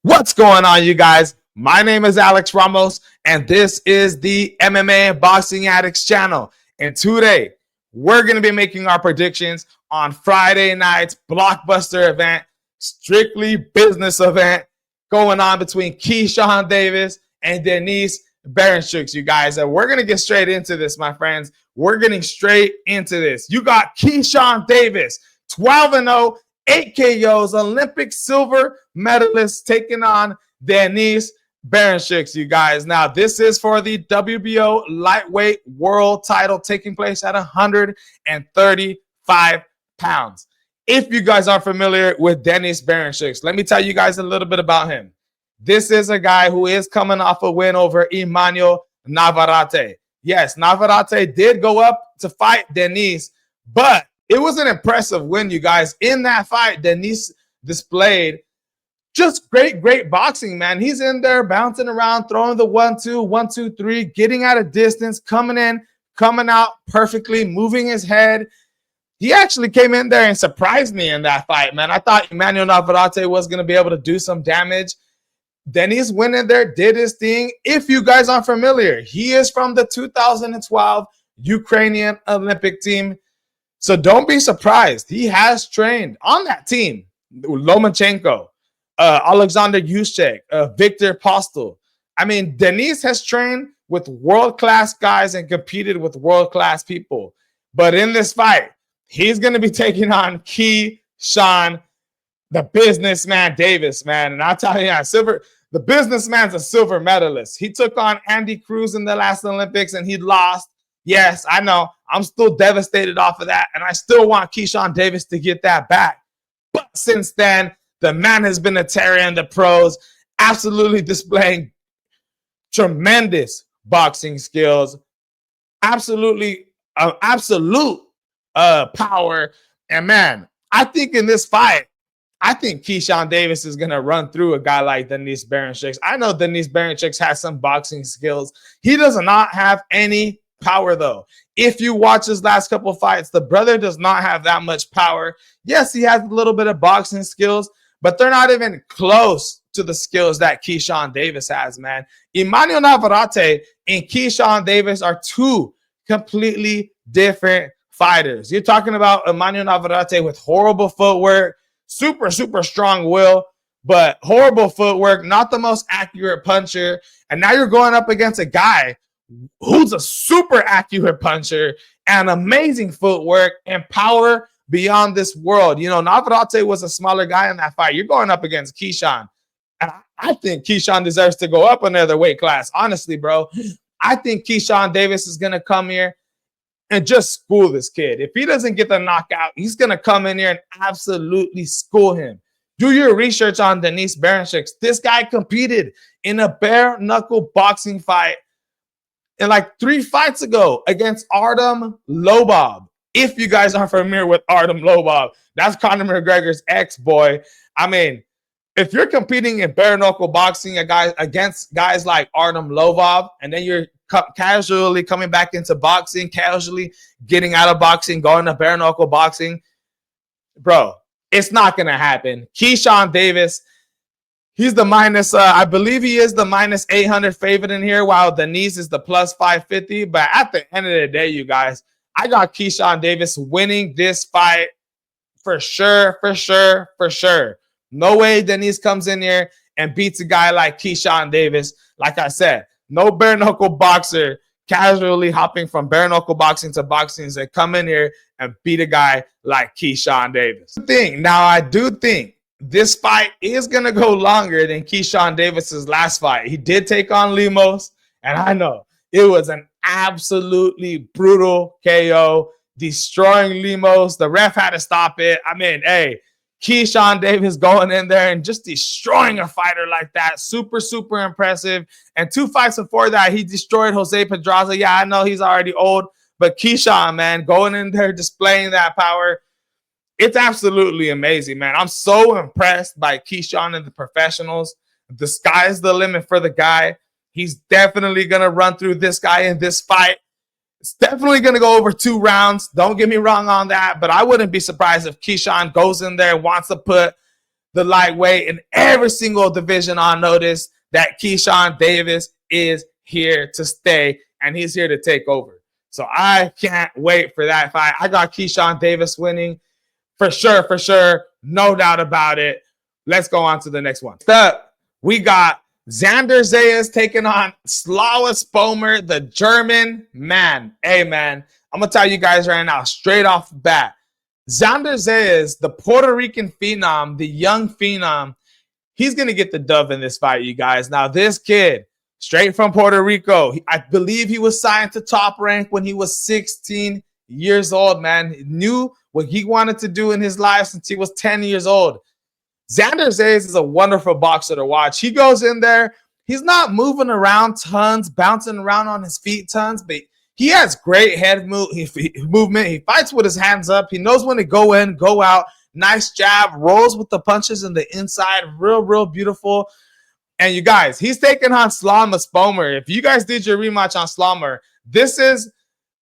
What's going on, you guys? My name is Alex Ramos, and this is the MMA and Boxing Addicts channel. And today, we're going to be making our predictions on Friday night's blockbuster event, strictly business event, going on between Keyshawn Davis and Denise Berinchyk, you guys. And we're going to get straight into this, my friends. We're getting straight into this. You got Keyshawn Davis, 12-0, 8 KOs, Olympic silver medalist, taking on Denise Berinchyk, you guys. Now, this is for the WBO lightweight world title, taking place at 135 pounds. If you guys are familiar with Denise Berinchyk, let me tell you guys a little bit about him. This is a guy who is coming off a win over Emmanuel Navarrete. Yes, Navarrete did go up to fight Denise, but it was an impressive win, you guys. In that fight, Denise displayed just great boxing, man. He's in there bouncing around, throwing the 1-2, 1-2-3, getting out of distance, coming in, coming out perfectly, moving his head. He actually came in there and surprised me in that fight, man. I thought Emmanuel Navarrete was going to be able to do some damage. Denise went in there, did his thing. If you guys aren't familiar, he is from the 2012 Ukrainian Olympic team. So don't be surprised. He has trained on that team. Lomachenko, Alexander Usyk, Victor Postol. I mean, Denise has trained with world-class guys and competed with world-class people. But in this fight, he's going to be taking on Keyshawn, the businessman Davis, man. And I'll tell you, the businessman's a silver medalist. He took on Andy Cruz in the last Olympics and he lost. Yes, I know. I'm still devastated off of that, and I still want Keyshawn Davis to get that back. But since then, the man has been a terror in the pros, absolutely displaying tremendous boxing skills, absolute power. And man, I think in this fight, I think Keyshawn Davis is going to run through a guy like Denise Berinchyk. I know Denise Berinchyk has some boxing skills. He does not have any power, though. If you watch his last couple fights, the brother does not have that much power. Yes, he has a little bit of boxing skills, but they're not even close to the skills that Keyshawn Davis has, man. Emmanuel Navarrete and Keyshawn Davis are two completely different fighters. You're talking about Emmanuel Navarrete with horrible footwork, super strong will, but horrible footwork, not the most accurate puncher. And now you're going up against a guy who's a super accurate puncher and amazing footwork and power beyond this world. You know, Navarrete was a smaller guy in that fight. You're going up against Keyshawn. And I think Keyshawn deserves to go up another weight class. Honestly, bro, I think Keyshawn Davis is going to come here and just school this kid. If he doesn't get the knockout, he's going to come in here and absolutely school him. Do your research on Denise Berinchyk. This guy competed in a bare knuckle boxing fight in like 3 fights ago against Artem Lobov. If you guys aren't familiar with Artem Lobov, that's Conor McGregor's ex-boy. I mean, if you're competing in bare knuckle boxing against guys like Artem Lobov, and then you're casually coming back into boxing, casually getting out of boxing, going to bare knuckle boxing, bro, it's not going to happen. Keyshawn Davis, he's the minus, I believe he is the minus 800 favorite in here, while Denise is the plus 550. But at the end of the day, you guys, I got Keyshawn Davis winning this fight for sure. No way Denise comes in here and beats a guy like Keyshawn Davis. Like I said, no bare knuckle boxer casually hopping from bare knuckle boxing to boxing and come in here and beat a guy like Keyshawn Davis. Now, I do think this fight is going to go longer than Keyshawn Davis's last fight. He did take on Lemos, and I know it was an absolutely brutal KO, destroying Lemos. The ref had to stop it. I mean, hey, Keyshawn Davis going in there and just destroying a fighter like that. Super impressive. And 2 fights before that, he destroyed Jose Pedraza. Yeah, I know he's already old, but Keyshawn, man, going in there, displaying that power. It's absolutely amazing, man. I'm so impressed by Keyshawn and the professionals. The sky's the limit for the guy. He's definitely going to run through this guy in this fight. It's definitely going to go over 2 rounds. Don't get me wrong on that, but I wouldn't be surprised if Keyshawn goes in there, wants to put the lightweight in every single division on notice that Keyshawn Davis is here to stay, and he's here to take over. So I can't wait for that fight. I got Keyshawn Davis winning for sure. No doubt about it. Let's go on to the next one. Next up, we got XANDER taking on Slawis Bomer, the German man. Hey, man, I'm going to tell you guys right now, straight off the bat, XANDER, the Puerto Rican phenom, the young phenom, he's going to get the dub in this fight, you guys. Now, this kid, straight from Puerto Rico, I believe he was signed to Top Rank when he was 16 years old, man. He knew what he wanted to do in his life since he was 10 years old. XANDER is a wonderful boxer to watch. He goes in there. He's not moving around tons, bouncing around on his feet tons, but he has great head movement. He fights with his hands up. He knows when to go in, go out. Nice jab, rolls with the punches in the inside. Real beautiful. And you guys, he's taking on Slawis Bomer. If you guys did your rematch on Slawis, this is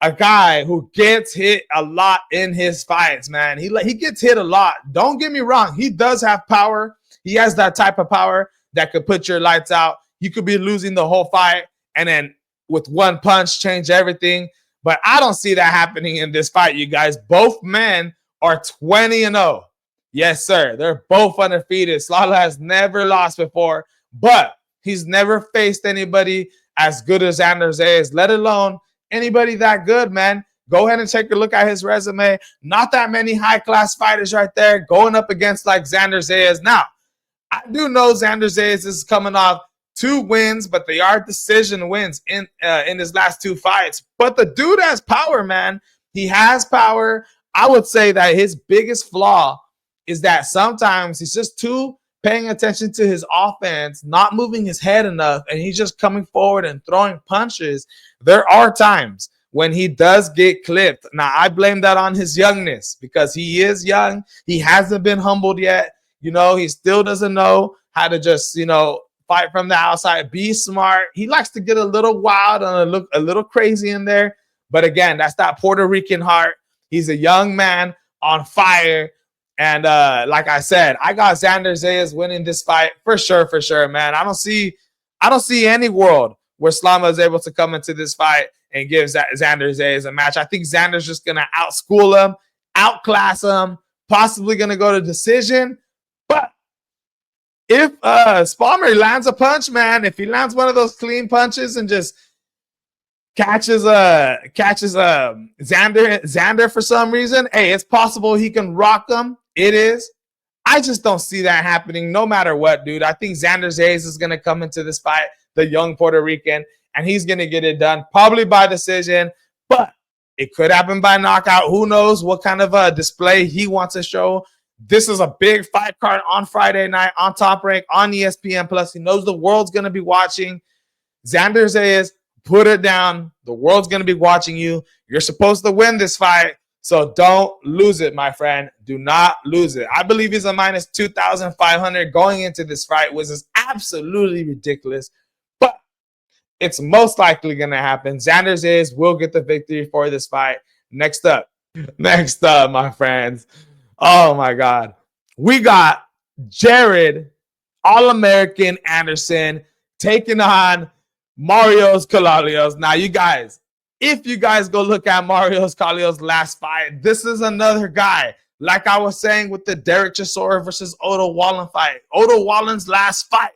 a guy who gets hit a lot in his fights, man. He gets hit a lot. Don't get me wrong. He does have power. He has that type of power that could put your lights out. You could be losing the whole fight and then with one punch change everything. But I don't see that happening in this fight, you guys. Both men are 20-0. Yes, sir. They're both undefeated. Slawis has never lost before, but he's never faced anybody as good as XANDER, let alone anybody that good, man. Go ahead and take a look at his resume. Not that many high-class fighters right there going up against like XANDER. Now, I do know XANDER is coming off 2 wins, but they are decision wins in his last 2 fights. But the dude has power, man. He has power. I would say that his biggest flaw is that sometimes he's just too paying attention to his offense, not moving his head enough, and he's just coming forward and throwing punches. There are times when he does get clipped. Now, I blame that on his youngness because he is young. He hasn't been humbled yet. You know, he still doesn't know how to just, you know, fight from the outside, be smart. He likes to get a little wild and look a little crazy in there. But again, that's that Puerto Rican heart. He's a young man on fire. And like I said, I got XANDER winning this fight for sure, man. I don't see any world where Slama is able to come into this fight and give XANDER a match. I think XANDER's just gonna outschool him, outclass him, possibly gonna go to decision. But if Spalmer lands a punch, man, if he lands one of those clean punches and just catches XANDER for some reason, hey, it's possible he can rock him. It is. I just don't see that happening no matter what, dude. I think XANDER is going to come into this fight, the young Puerto Rican, and he's going to get it done probably by decision, but it could happen by knockout. Who knows what kind of a display he wants to show. This is a big fight card on Friday night on Top Rank on ESPN+. He knows the world's going to be watching. XANDER put it down. The world's going to be watching you. You're supposed to win this fight. So don't lose it, my friend. Do not lose it. I believe he's a minus 2,500 going into this fight, which is absolutely ridiculous. But it's most likely going to happen. XANDER will get the victory for this fight. Next up, my friends. Oh, my God. We got Jared, All-American Anderson, taking on Marios Kalalios. Now, you guys, if you guys go look at Marios Kalalios' last fight, this is another guy. Like I was saying with the Derek Chisora versus Otto Wallin fight. Otto Wallin's last fight,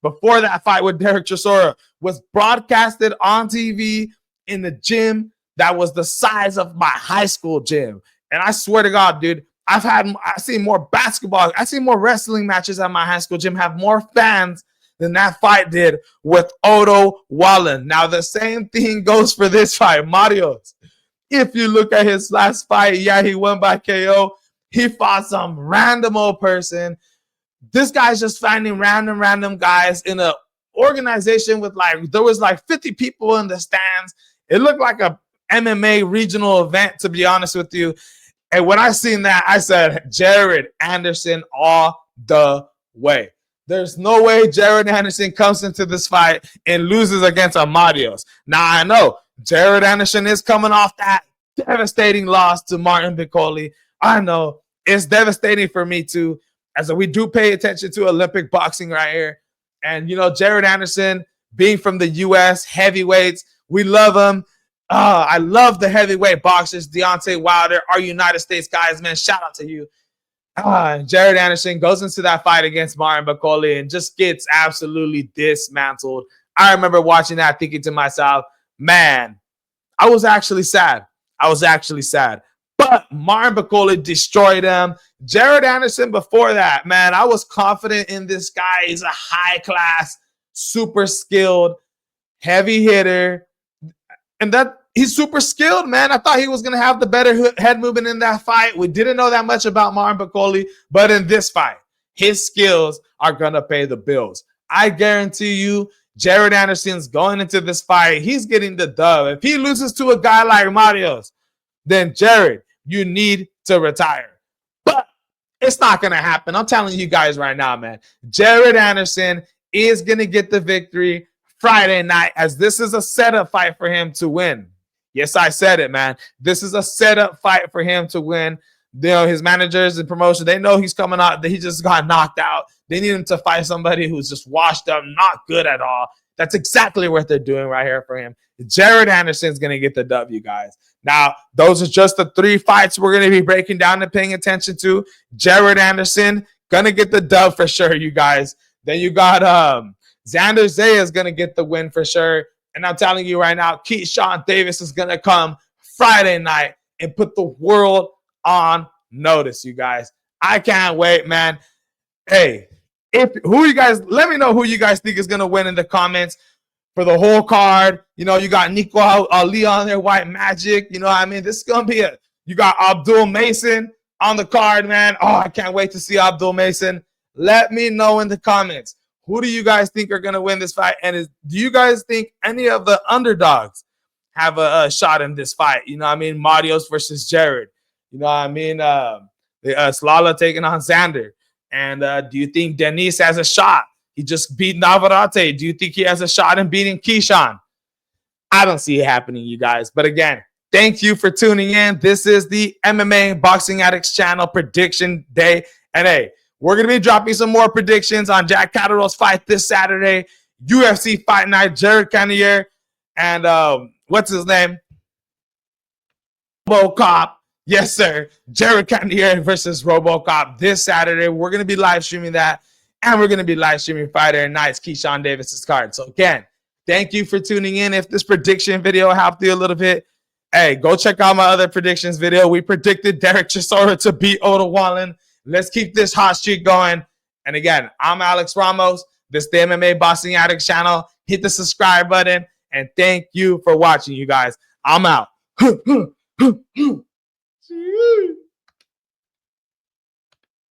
before that fight with Derek Chisora, was broadcasted on TV in the gym that was the size of my high school gym. And I swear to God, dude, I've seen more basketball. I've seen more wrestling matches at my high school gym have more fans than that fight did with Otto Wallin. Now, the same thing goes for this fight. Marios, if you look at his last fight, yeah, he won by KO. He fought some random old person. This guy's just finding random guys in an organization with there was 50 people in the stands. It looked like a MMA regional event, to be honest with you. And when I seen that, I said, Jared Anderson all the way. There's no way Jared Anderson comes into this fight and loses against Amadios. Now, I know Jared Anderson is coming off that devastating loss to Martin Bicoli. I know it's devastating for me too, as we do pay attention to Olympic boxing right here. And, you know, Jared Anderson being from the U.S. heavyweights, we love him. I love the heavyweight boxers, Deontay Wilder, our United States guys, man. Shout out to you. Jared Anderson goes into that fight against Martin Bicoli and just gets absolutely dismantled. I remember watching that thinking to myself, man, I was actually sad. But Martin Bicoli destroyed him. Jared Anderson before that, man, I was confident in this guy. He's a high-class, super skilled, heavy hitter. And that he's super skilled, man. I thought he was going to have the better head movement in that fight. We didn't know that much about Martin Bicoli, but in this fight, his skills are going to pay the bills. I guarantee you, Jared Anderson's going into this fight. He's getting the dub. If he loses to a guy like Marios, then Jared, you need to retire. But it's not going to happen. I'm telling you guys right now, man. Jared Anderson is going to get the victory Friday night, as this is a setup fight for him to win. Yes, I said it, man. This is a setup fight for him to win. You know, his managers and promotion, they know he's coming out, that he just got knocked out. They need him to fight somebody who's just washed up, not good at all. That's exactly what they're doing right here for him. Jared Anderson's going to get the W, guys. Now, those are just the 3 fights we're going to be breaking down and paying attention to. Jared Anderson going to get the dub for sure, you guys. Then you got XANDER is going to get the win for sure. And I'm telling you right now, Keyshawn Davis is going to come Friday night and put the world on notice, you guys. I can't wait, man. Hey, let me know who you guys think is going to win in the comments for the whole card. You know, you got NICO Ali on there, White Magic. You know what I mean? This is going to be you got Abdul Mason on the card, man. Oh, I can't wait to see Abdul Mason. Let me know in the comments. Who do you guys think are going to win this fight? And do you guys think any of the underdogs have a shot in this fight? You know what I mean? Marios versus Jared. You know what I mean? Slala taking on XANDER. And do you think Denise has a shot? He just beat Navarrete. Do you think he has a shot in beating Keyshawn? I don't see it happening, you guys. But again, thank you for tuning in. This is the MMA Boxing Addicts channel prediction day. And hey, we're going to be dropping some more predictions on Jack Catterall's fight this Saturday, UFC Fight Night, Jared Cannonier, and what's his name? RoboCop. Yes, sir. Jared Cannonier versus RoboCop this Saturday. We're going to be live streaming that, and we're going to be live streaming Friday night's Keyshawn Davis's card. So again, thank you for tuning in. If this prediction video helped you a little bit, hey, go check out my other predictions video. We predicted Derek Chisora to beat Oda Wallen. Let's keep this hot streak going. And again, I'm Alex Ramos. This is the MMA Boxing Addicts channel. Hit the subscribe button. And thank you for watching, you guys. I'm out.